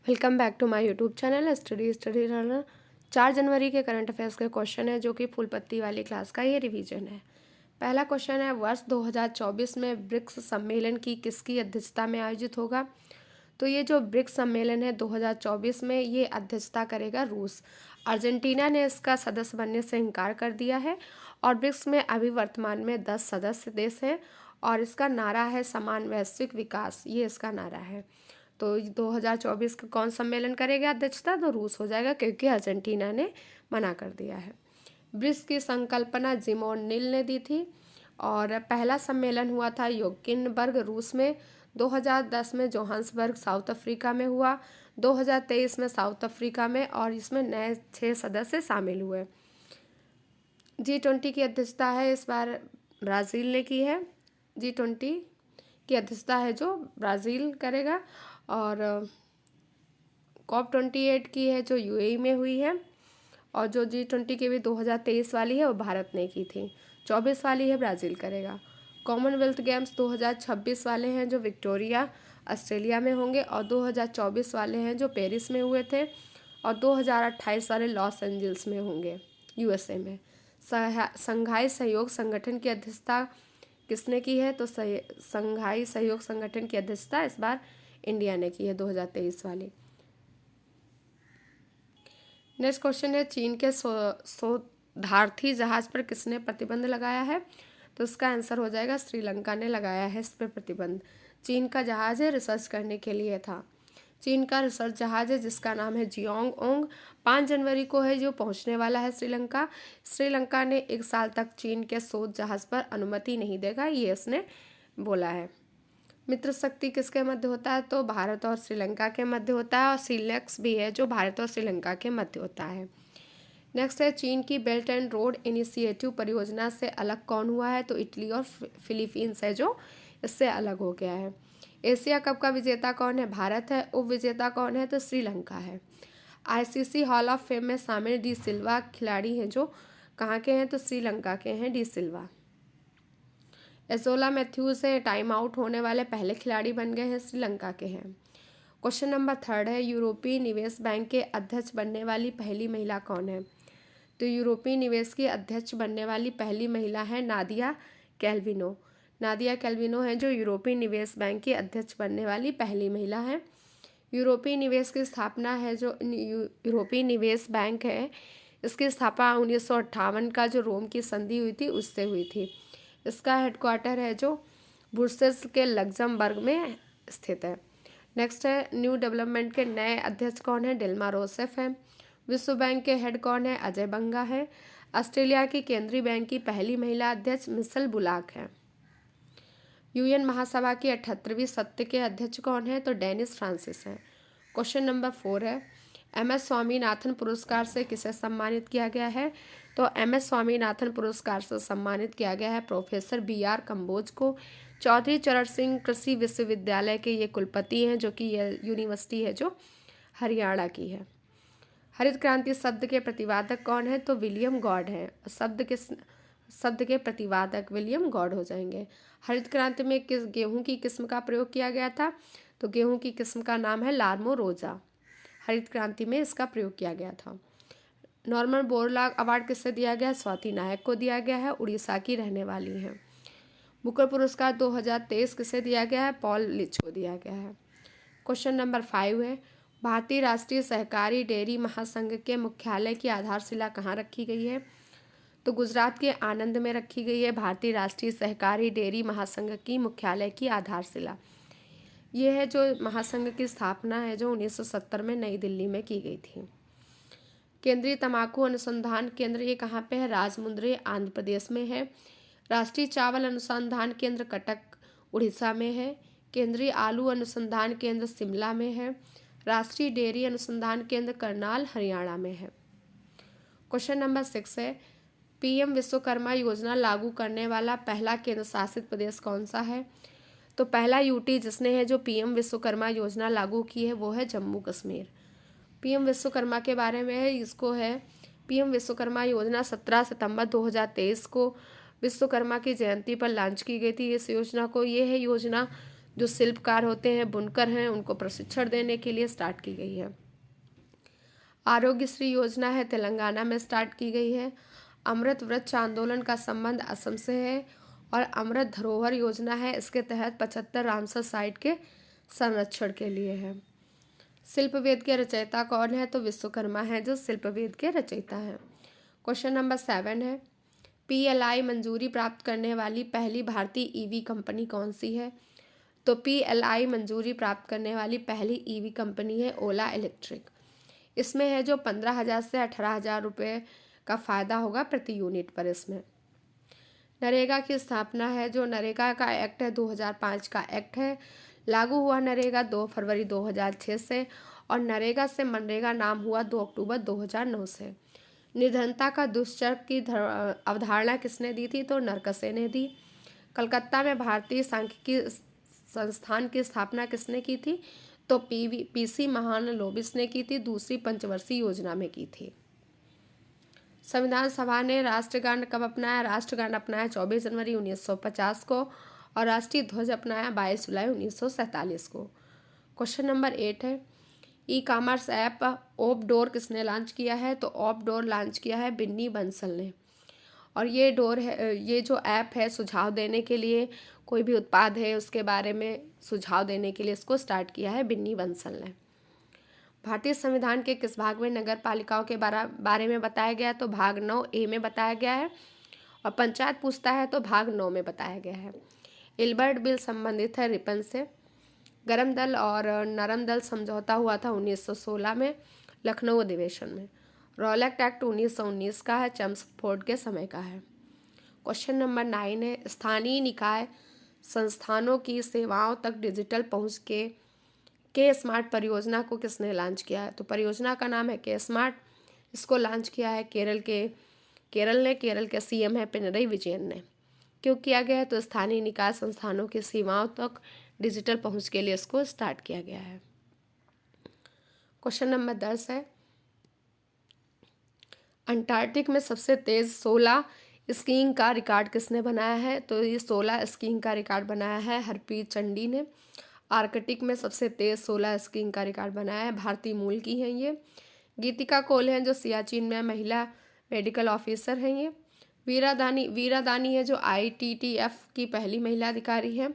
Welcome back to my YouTube channel study runner. 4 जनवरी के current affairs के question है जो कि फुल पत्ती वाली क्लास का ये रिवीजन है। पहला क्वेश्चन है, वर्ष 2024 में ब्रिक्स सम्मेलन की किसकी अध्यक्षता में आयोजित होगा? तो ये जो ब्रिक्स सम्मेलन है 2024 में ये अध्यक्षता करेगा रूस। अर्जेंटीना ने इसका सदस्य बनने से इनकार कर दिया है और ब्रिक्स में अभी वर्तमान में 10 सदस्य देश हैं और इसका नारा है समान वैश्विक विकास, ये इसका नारा है। तो 2024 का कौन सम्मेलन करेगा अध्यक्षता? तो रूस हो जाएगा क्योंकि अर्जेंटीना ने मना कर दिया है। ब्रिक्स की संकल्पना जिम ओ'नील ने दी थी और पहला सम्मेलन हुआ था योगिनबर्ग रूस में, 2010 में जोहान्सबर्ग साउथ अफ्रीका में हुआ, 2023 में साउथ अफ्रीका में और इसमें नए 6 सदस्य शामिल हुए। G20 की अध्यक्षता है इस बार ब्राज़ील ने की है। G20 की अध्यक्षता है जो ब्राज़ील करेगा और COP28 की है जो UAE में हुई है और जो G20 की भी 2023 वाली है वो भारत ने की थी। 24 वाली है ब्राज़ील करेगा। कॉमनवेल्थ गेम्स 2026 वाले हैं जो विक्टोरिया ऑस्ट्रेलिया में होंगे और 2024 वाले हैं जो पेरिस में हुए थे और 2028 वाले लॉस एंजल्स में होंगे USA में। संघाई सहयोग संगठन की अध्यक्षता किसने की है? तो संघाई सहयोग संगठन की अध्यक्षता इस बार इंडिया ने की है 2023 वाली। नेक्स्ट क्वेश्चन है, चीन के शोधार्थी जहाज पर किसने प्रतिबंध लगाया है? तो इसका आंसर हो जाएगा श्रीलंका ने लगाया है इस पर प्रतिबंध। चीन का जहाज है, रिसर्च करने के लिए था। चीन का रिसर्च जहाज है जिसका नाम है जियोंग ओंग, 5 जनवरी को है जो पहुंचने वाला है श्रीलंका। श्रीलंका ने 1 साल तक चीन के शोध जहाज पर अनुमति नहीं देगा, ये उसने बोला है। मित्र शक्ति किसके मध्य होता है? तो भारत और श्रीलंका के मध्य होता है और सीलेक्स भी है जो भारत और श्रीलंका के मध्य होता है। नेक्स्ट है, चीन की बेल्ट एंड रोड इनिशिएटिव परियोजना से अलग कौन हुआ है? तो इटली और फिलीपींस है जो इससे अलग हो गया है। एशिया कप का विजेता कौन है? भारत है। उप विजेता कौन है? तो श्रीलंका है। ICC हॉल ऑफ फेम में शामिल डी सिल्वा खिलाड़ी हैं जो कहाँ के हैं? तो श्रीलंका के हैं डी सिल्वा। एजोला मैथ्यूज से टाइम आउट होने वाले पहले खिलाड़ी बन गए हैं, श्रीलंका के हैं। क्वेश्चन नंबर 3 है, यूरोपीय निवेश बैंक के अध्यक्ष बनने वाली पहली महिला कौन है? तो यूरोपीय निवेश की अध्यक्ष बनने वाली पहली महिला है नादिया कैल्विनो। नादिया कैल्विनो है जो यूरोपीय निवेश बैंक की अध्यक्ष बनने वाली पहली महिला है। यूरोपीय निवेश की स्थापना है जो यूरोपीय निवेश बैंक है, इसकी स्थापना 1958 का जो रोम की संधि हुई थी उससे हुई थी। इसका हेडक्वार्टर है जो ब्रुसेल्स के लग्जमबर्ग में स्थित है। नेक्स्ट है, न्यू डेवलपमेंट के नए अध्यक्ष कौन है? डिल्मा रोसेफ है। विश्व बैंक के हेड कौन है? अजय बंगा है। ऑस्ट्रेलिया की केंद्रीय बैंक की पहली महिला अध्यक्ष मिशेल बुलाक है। UN महासभा की 78वीं सत्र के अध्यक्ष कौन है? तो डेनिस फ्रांसिस है। क्वेश्चन नंबर 4 है, MS स्वामीनाथन पुरस्कार से किसे सम्मानित किया गया है? तो MS स्वामीनाथन पुरस्कार से सम्मानित किया गया है प्रोफेसर BR कंबोज को। चौधरी चरण सिंह कृषि विश्वविद्यालय के ये कुलपति हैं जो कि यह यूनिवर्सिटी है जो हरियाणा की है। हरित क्रांति शब्द के प्रतिवादक कौन है? तो विलियम गॉड है। शब्द के प्रतिवादक विलियम गॉड हो जाएंगे। हरित क्रांति में किस गेहूं की किस्म का प्रयोग किया गया था? तो गेहूं की किस्म का नाम है लार्मो रोजा। हरित क्रांति में इसका प्रयोग किया गया था। नॉर्मन बोरलॉग अवार्ड किससे दिया गया? स्वाति नायक को दिया गया है, उड़ीसा की रहने वाली हैं। बुकर पुरस्कार 2023 किसे दिया गया है? पॉल लिच को दिया गया है। क्वेश्चन नंबर 5 है, भारतीय राष्ट्रीय सहकारी डेयरी महासंघ के मुख्यालय की आधारशिला कहाँ रखी गई है? तो गुजरात के आनंद में रखी गई है भारतीय राष्ट्रीय सहकारी डेयरी महासंघ की मुख्यालय की आधारशिला। ये है जो महासंघ की स्थापना है जो 1970 में नई दिल्ली में की गई थी। केंद्रीय तंबाकू अनुसंधान केंद्र ये कहाँ पे है? राजमुंद्री आंध्र प्रदेश में है। राष्ट्रीय चावल अनुसंधान केंद्र कटक उड़ीसा में है। केंद्रीय आलू अनुसंधान केंद्र शिमला में है। राष्ट्रीय डेयरी अनुसंधान केंद्र करनाल हरियाणा में है। क्वेश्चन नंबर 6 है, PM विश्वकर्मा योजना लागू करने वाला पहला केंद्र शासित प्रदेश कौन सा है? तो पहला UT जिसने है जो PM विश्वकर्मा योजना लागू की है वो है जम्मू कश्मीर। PM विश्वकर्मा के बारे में है, इसको है PM विश्वकर्मा योजना 17 सितंबर 2023 को विश्वकर्मा की जयंती पर लॉन्च की गई थी। इस योजना को ये है योजना जो शिल्पकार होते हैं, बुनकर हैं, उनको प्रशिक्षण देने के लिए स्टार्ट की गई है। आरोग्य श्री योजना है, तेलंगाना में स्टार्ट की गई है। अमृत वृक्ष आंदोलन का संबंध असम से है। और अमृत धरोहर योजना है, इसके तहत 75 रामसर साइट के संरक्षण के लिए है। शिल्प वेद के रचयिता कौन है? तो विश्वकर्मा है जो शिल्प वेद के रचयिता हैं। क्वेश्चन नंबर 7 है, PLI मंजूरी प्राप्त करने वाली पहली भारतीय ईवी कंपनी कौन सी है? तो PLI मंजूरी प्राप्त करने वाली पहली ईवी कंपनी है ओला इलेक्ट्रिक। इसमें है जो 15,000 से 18,000 रुपये का फ़ायदा होगा प्रति यूनिट पर। इसमें नरेगा की स्थापना है, जो नरेगा का एक्ट है 2005 का एक्ट है। लागू हुआ नरेगा 2 फरवरी 2006 से और नरेगा से मनरेगा नाम हुआ 2 अक्टूबर 2009 से। निर्धनता का दुष्चक्र की अवधारणा किसने दी थी? तो नरकसे ने दी। कलकत्ता में भारतीय सांख्यिकी संस्थान की स्थापना किसने की थी? तो PC महालनोबिस ने की थी, दूसरी पंचवर्षीय योजना में की थी। संविधान सभा ने राष्ट्रगान कब अपनाया? राष्ट्रगान अपनाया 24 जनवरी 1950 को और राष्ट्रीय ध्वज अपनाया 22 जुलाई 1947 को। क्वेश्चन नंबर 8 है, ई-कॉमर्स ऐप ओपडोर किसने लॉन्च किया है? तो ओपडोर लॉन्च किया है बिन्नी बंसल ने। और ये जो ऐप है सुझाव देने के लिए, कोई भी उत्पाद है उसके बारे में सुझाव देने के लिए इसको स्टार्ट किया है बिन्नी बंसल ने। भारतीय संविधान के किस भाग में नगर पालिकाओं के बारे में बताया गया है? तो भाग 9A में बताया गया है। और पंचायत पूछता है तो भाग 9 में बताया गया है। इल्बर्ट बिल संबंधित है रिपन से। गरम दल और नरम दल समझौता हुआ था 1916 में लखनऊ अधिवेशन में। रॉलेट एक्ट 1919 का है, चम्सफोर्ड के समय का है। क्वेश्चन नंबर 9 है, स्थानीय निकाय संस्थानों की सेवाओं तक डिजिटल पहुंच के स्मार्ट परियोजना को किसने लॉन्च किया है? तो परियोजना का नाम है के स्मार्ट। इसको लॉन्च किया है केरल के CM है पिनरई विजयन ने। क्यों किया गया है? तो स्थानीय निकाय संस्थानों की सेवाओं तक डिजिटल पहुंच के लिए इसको स्टार्ट किया गया है। क्वेश्चन नंबर 10 है, अंटार्कटिक में सबसे तेज 16 स्कीइंग का रिकॉर्ड किसने बनाया है? तो ये 16 स्कीइंग का रिकॉर्ड बनाया है हरप्रीत चंडी ने। आर्कटिक में सबसे तेज 16 स्कीइंग का रिकॉर्ड बनाया है, भारतीय मूल की हैं ये। गीतिका कौल हैं जो सियाचिन में महिला मेडिकल ऑफिसर हैं ये। वीरा दानी है जो ITTF की पहली महिला अधिकारी है।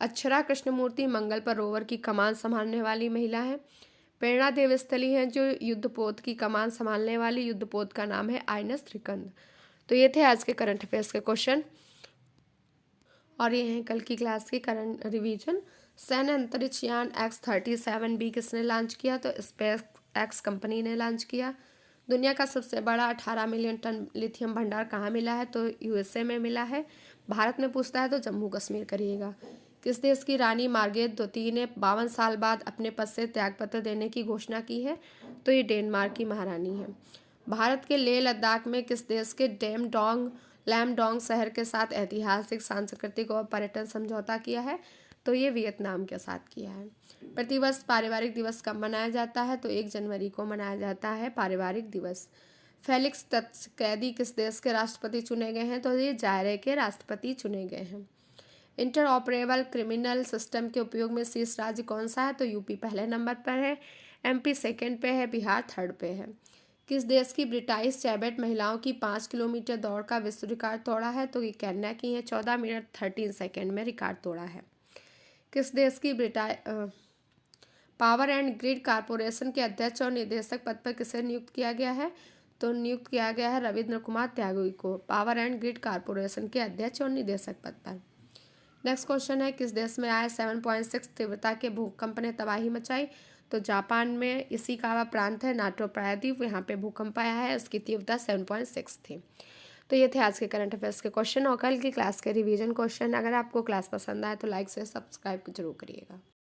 अक्षरा कृष्णमूर्ति मंगल पर रोवर की कमान संभालने वाली महिला है। प्रेरणा देवस्थली हैं जो युद्धपोत की कमान संभालने वाली, युद्धपोत का नाम है INS त्रिकंद। तो ये थे आज के करंट अफेयर्स के क्वेश्चन और ये हैं कल की क्लास की करंट रिवीजन। सैन्य अंतरिक्ष यान X-37B किसने लॉन्च किया? तो स्पेस एक्स कंपनी ने लॉन्च किया। दुनिया का सबसे बड़ा 18 मिलियन टन लिथियम भंडार कहाँ मिला है? तो USA में मिला है। भारत में पूछता है तो जम्मू कश्मीर करिएगा। किस देश की रानी मार्गरेट द्वितीय ने 52 साल बाद अपने पद से त्यागपत्र देने की घोषणा की है? तो ये डेनमार्क की महारानी है। भारत के लेह लद्दाख में किस देश के लैमडोंग शहर के साथ ऐतिहासिक, सांस्कृतिक और पर्यटन समझौता किया है? तो ये वियतनाम के साथ किया है। प्रतिवर्ष पारिवारिक दिवस कब मनाया जाता है? तो 1 जनवरी को मनाया जाता है पारिवारिक दिवस। फेलिक्स त्स्कैदी किस देश के राष्ट्रपति चुने गए हैं? तो ये जायरे के राष्ट्रपति चुने गए हैं। इंटरऑपरेबल क्रिमिनल सिस्टम के उपयोग में शीर्ष राज्य कौन सा है? तो यूपी पहले नंबर पर है, MP सेकंड पे है, बिहार थर्ड पे है। किस देश की ब्रिटाइश चैबेट महिलाओं की 5 किलोमीटर दौड़ का विश्व रिकॉर्ड तोड़ा है? तो ये केन्या की है, 14 मिनट 13 सेकेंड में रिकॉर्ड तोड़ा है। किस देश की पावर एंड ग्रिड कारपोरेशन के अध्यक्ष और निदेशक पद पर किसे नियुक्त किया गया है? तो नियुक्त किया गया है रविंद्र कुमार त्यागी को पावर एंड ग्रिड कारपोरेशन के अध्यक्ष और निदेशक पद पर। नेक्स्ट क्वेश्चन है, किस देश में आए 7.6 तीव्रता के भूकंप ने तबाही मचाई? तो जापान में इशिकावा प्रांत है, नाटो प्रायद्वीप, यहाँ पे भूकंप आया है, उसकी तीव्रता 7.6 थी। तो ये थे आज के करंट अफेयर्स के क्वेश्चन और कल की क्लास के रिवीजन क्वेश्चन। अगर आपको क्लास पसंद आए तो लाइक से सब्सक्राइब जरूर करिएगा।